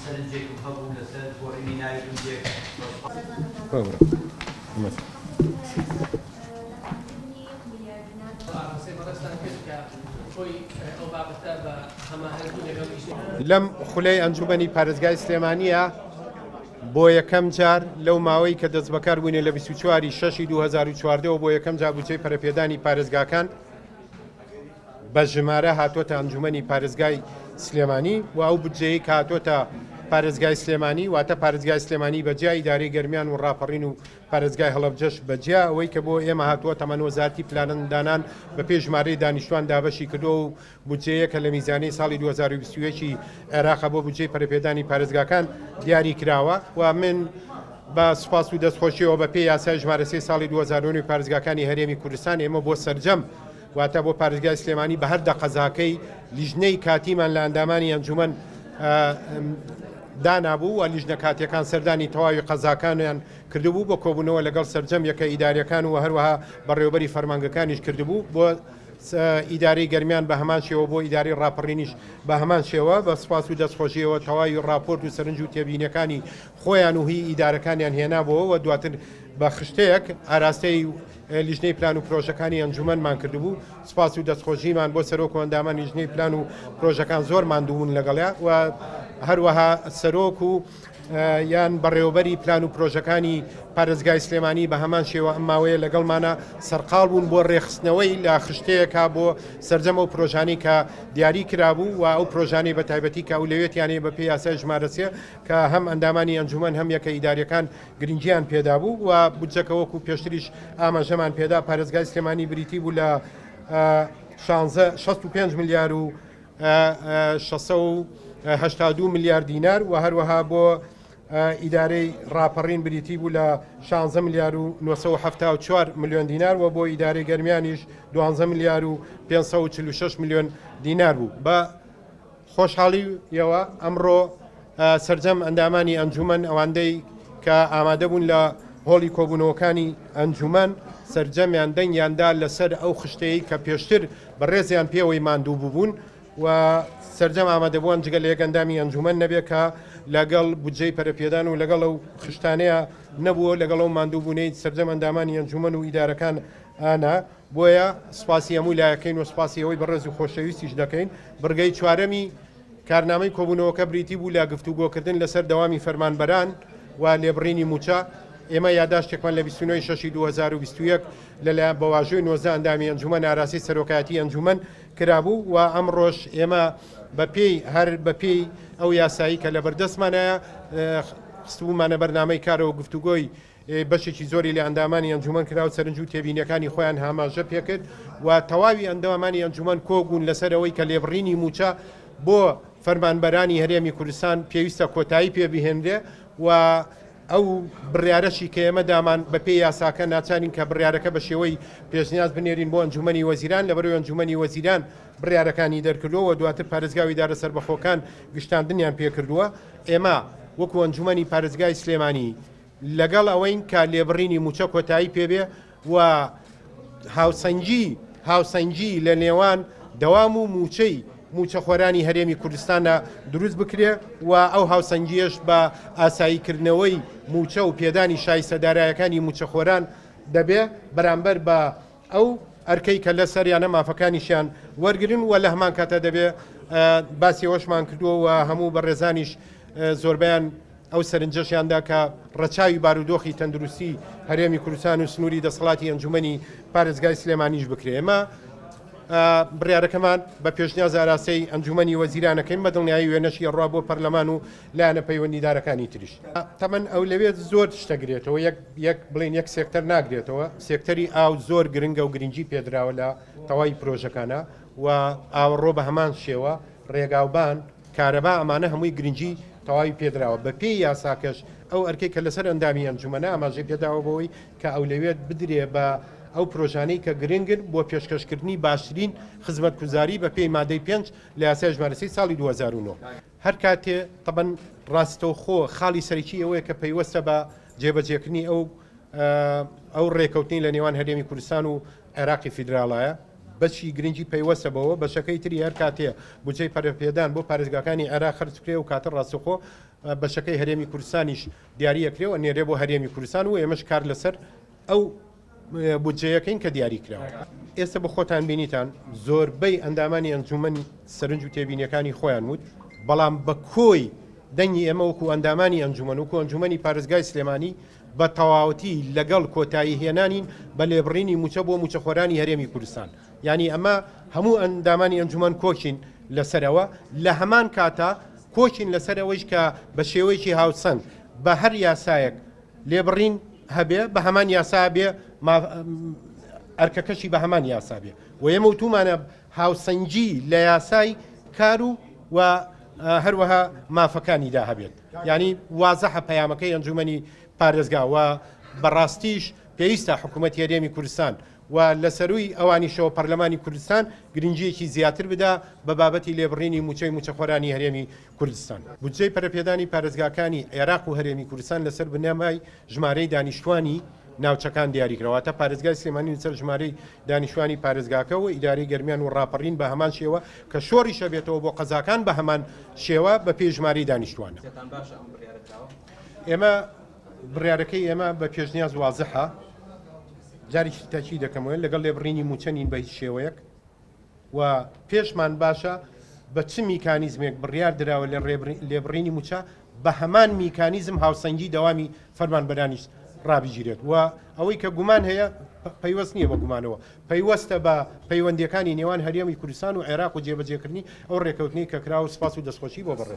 سەرنجێکم هەبوو لەسەر گۆڕینی ناوی گونجێک. لەم خولەی ئەنجومەنی پارێزگای سلێمانیە بۆ یەکەم جار لەو ماوەی کە دەست بەکار بووینە لە 24 شەشی 2014 بۆ یەکەم جار بودجەی پەرەپێدانی پارێزگاکان بە ژمارە هاتوۆتە ئەنجومەنی پارێزگای سلێمانی و ئەو بودجەیە کە هاتوۆتە پارێزگای سلێمانی واتە پارێزگای سلێمانی بەجیا ئیدارەی گەرمیان و ڕاپەڕین و پارێزگای هەڵەبجەش بەجیا ئەوەی کە بۆ ئێمە هاتووە تەمەەن وەزارەتی پلانەندانان بە پێش ژمارەی دانیشتوان دابەشی کردو و بودجەیە کە لە میزانەی ساڵی 2021 عێراقا بۆ بودجەی پەرەپێدانی پارێزگاکان دیاری کراوە و من بە سوپاس و دەستخۆشیەوە بە پێی یاسای ژمارە 3 ساڵی 2009 پارێزگاکانی هەرێمی کوردستان ئێمە بۆ سەرجەم واتە بۆ پارێزگای سلێمانی بە هەر دەقەزاکەی لیژنەی کاتیمان لە ئەندامانی ئەنجومەن دانابوو و لیژنە کاتیەکان سەردانی تەواوی قەزاکانیان کردبوو بۆ کۆبوونەوە لەگەڵ سەرجەمیەکە ئیداریەکان و هەروەها بەڕێوەبەری فەرمانگەکانیش کردبوو بۆ ئیدارەی گەرمیان بە هەمان شێوە بۆ ئیداری ڕاپەڕینیش بە هەمان شێوە بە سوپاس و دەستخۆشیەوە تەواوی ڕاپۆرت و سەرنج و تێبینەکانی خۆیان و هی ئیدارەکانیان هێنابەوە و دواتر بە خشتەیەک ئاراستەی لیژنەی پلان و پرۆژەکانی ئەنجومەنمان کردبوو سوپاس و دەستخۆشیمان بۆ سەرۆک و ئەندامان لیژنەی پلان و پرۆژەکان زۆر ماندوون لەگەڵیا و هەروەها سەرۆک و یان بەڕێوەبەری پلان و پرۆژەکانی پارێزگای سلێمانی بە هەمان شێوە ئەم ماوەیە لەگەڵمانە سەرقاڵ بوون بۆ ڕێخستنەوەی لە خشتەیەکا بۆ سەرجەمە و پرۆژانی کە دیاری کرابوو و ئەو پرۆژانی بە تایبەتی کە ئەو لەوێتیانەیە بە پێی یاسای ژمارە 3 کە هەم ئەندامانی ئەنجومەن هەم یەکە ئیداریەکان گرنگیان پێدا بوو و بودجەکە وەکو پێشتریش ئاماژەمان پێدا پارێزگای سلێمانی بریتی بوو لە 65 میلیار و 682 میلیارد دینار و هەروەها بۆ ئیدارەی ڕاپەڕین بریتی بوو لە 16 میلیار و 974 میلیۆن دینار و بۆ ئیدارەی گەرمیانیش 12 میلیار و 546 میلیۆن دینار بوو. بە خۆشحاڵیەوە ئەمڕۆ سەرجەم ئەندامانی ئەنجومەن ئەوانەی کە ئامادە بوون لە هۆڵی کۆبوونەوەکانی ئەنجومەن سەرجەمیان دەنگیاندا لەسەر ئەو خشتەیە کە پێشتر بەڕێزیان پێوەی ماندوو بووبوون و سەرجەم ئامادەبووان جگە لە یەک ئەندامی ئەنجومەن نەبێت کە لەگەڵ بودجەی پەرەپێدان و لەگەڵ ئەو خشتانەیە نەبووە لەگەڵ ئەو ماندووبوونەی سەرجەم ئەندامانی ئەنجومەن و ئیدارەکان ئانا بۆیە سوپاسی هەموو لایەکەین و سوپاسی ئەوەی بەڕێز و خۆشەویستیش دەکەین. بڕگەی چوارەمی کارنامەی کۆبوونەوەکە بریتی بوو لە گفتوگۆکردن لەسەر دەوامی فەرمانبەران و لێبڕینی موچە ئێمە یاداشتێکمان لە 29 شەشی 2021 لەلایەن بەواژووی 19 ئەندامی ئەنجومەن ئاراسی سەرۆکایەتی ئەنجومەن کرابوو و ئەمڕۆژ ئێمە بەپێی ئەو یاسایی کە لە بەردەستمانایە خستبوومانە بەرنامەی کارەوە گفتوگۆی بەشێکی زۆری لە ئەندامانی ئەنجومەن کرا و سەرنج و تێبینەکانی خۆیان هاماژە پێکرد و تەواوی ئەندامانی ئەنجومەن کۆبوون لەسەرەوەی کە لێبڕینی موچە بۆ فەرمانبەرانی هەرێمی کوردستان پێویستە کۆتایی پێبهێنرێ و ئەو بڕیارەشی کە ئێمە دامان بە پێی یاساکە ناچارین کە بڕیارەکە بە شێوەی پێشنیاز بنێرین بۆ ئەنجومەنی وەزیران لەبەرەوەی ئەنجومەنی وەزیران بڕیارەکانی دەرکردووە و دواتر پارێزگای ئیدارە سەربەخۆکان گشتاندنیان پێکردووە. ئێمە وەکو ئەنجومەنی پارێزگای سلێمانی لەگەڵ ئەوەین کە لێبڕینی موچە کۆتایی پێبێ و هاوسەنگی لە نێوان دەوام و موچە خۆرانی هەرێمی کوردستانە دروست بکرێ و ئەو هاوسەنگیەش بە ئاساییکردنەوەی موچە و پێدانی شایستەدارایەکانی موچەخۆران دەبێ بەرامبەر بە ئەو ئەرکەی کە لە سەریانە مافەکانیشیان وەرگن و لە هەمان کاتە دەبێ باسی ئەوەشمان کردووە و هەموو بەڕێزانیش زۆربیان ئەو سەرنجەشیاندا کە ڕەچاوی بارودۆخی تەندروستی هەرێمی کوردستان و سنووری دەسەڵاتی ئەنجومەنی پارێزگای سلێمانیش بکرێ. ئێمە بڕیارەکەمان بە پێشنیاز ئاراستەی ئەنجومەنی وەزیرانەکەین بە دڵنیایی وێنەشی ڕوا بۆ پەرلەمان و لایەنە پەیوەندیدارەکانی تریش. تەمەن ئەو لەوێت زۆر شتەگرێتەوە یەک بڵین یەک سێکتەر ناگرێتەوە. سێکتەری ئاو زۆر گرنگە و گرنگی پێدراوە لە تەواوی پرۆژەکانە و ئاوەڕۆ بە هەمان شێوە ڕێگاوبان کارەبا ئەمانە هەمووی گرنگی تەواوی پێدراوە بە پێی یاساکەش ئەو ئەرکەی کە لەسەر ئەندامی ئەنجومەنە ئاماژەی پێداوە بەوەی کە ئەو لەوێت بدرێ بە ئەو پرۆژانەی کە گرنگن بۆ پێشکەشکردنی باشترین خزمەتگوزاری بە پێی مادەی 5 لە یاسای ژمارە 3 ساڵی 2009. هەر کاتێ تەبەن ڕاستەوخۆ خاڵی سەرەکی ئەوەیە کە پەیوەستە بە جێبەجێکردنی ئەو ڕێکەوتنی لە نێوان هەرێمی کوردستان و عێراقی فیدراڵایە بەشی گرنگی پەیوەستە بەوە بەشەکەی تری هەر کاتێ بودجەی پەرەپێدان بۆ پارێزگاکانی عێراق خرجکرێ و کاتە ڕاستەخۆ بەشەکەی هەرێمی کوردستانیش دیاریەکرێەوە نێرێ بۆ هەرێمی کوردستان و ئێمەش کار لەسەر ئەو بودجەیەکەین کە دیاری کراوە. ئێستا بە خۆتان بینیتان زۆربەی ئەندامانی ئەنجومەن سەرنج و تێبینیەکانی خۆیان وت، بەڵام بە کۆی دەنگی ئێمە وەکو ئەندامانی ئەنجومەن وەکو ئەنجومەنی پارێزگای سلێمانی بە تەواوەتی لەگەڵ کۆتایی هێنانین بە لێبڕینی موچە بۆ موچەخۆرانی هەرێمی کوردستان. یعنی ئەمە هەموو ئەندامانی ئەنجومەن کۆچین لەسەرەوە، لە هەمان کاتە کۆچین لەسەرەوەیش کە بە شێوەیەکی هاوسەنگ بە هەر یاسایەک لێبڕین هەبێ بە هەمان یاسا بێ ئەرکەکەشی بە هەمان یاسا بێ و ئێمە وتومانە هاوسەنگی لە یاسای کار و هەروەها مافەکانیدا هەبێت. یعنی وازەحە پەیامەکەی ئەنجومەنی پارێزگا و بەڕاستیش پێویستە حکوومەتی هەرێمی کوردستان و لە سەرووی ئەوانیشەوە پەرلەمانی کوردستان گرنگیەکی زیاتر بدا بە بابەتی لێبڕینی موچەی موچەخۆرانی هەرێمی کوردستان. بودجەی پەرەپێدانی پارێزگاکانی عێراق و هەرێمی کوردستان لەسەر بنەمای ژمارەی دانیشتوانی ناوچەکان دیاریکراوە تا پارێزگای سلێمانی لەسەر ژمارەی دانیشتوانی پارێزگاکە و ئیدارەی گەرمیان و ڕاپەڕین بە هەمان شێوە کە شۆڕیشە بێتەوە بۆ قەزاکان بە هەمان شێوە بە پێشماری دانیشتوانە. ئێمە بڕیارەکەی ئێمە بە پێشنیاز وازەحە، جاریشی تاکی دەکەمەوە لەگەڵ لێبڕینی موچەنین بە هیچ شێوەیەک و پێشمان باشە بە چ میکانیزمێک بڕیار دراوە لە لێبڕینی موچە بە هەمان میکانیزم هاوسەنگی دەوامی فەرمانبەرانیش ڕابگیرێت و ئەوەی کە گومان هەیە پەیوەست نییە بە گومانەوە، پەیوەستە بە پەیوەندیەکانی نێوان هەرێمی کوردستان و عێراق و جێبەجێکردنی ئەو ڕێکەوتنی کە کرا و سپاس و دەستخۆشی بۆ بەڕێز.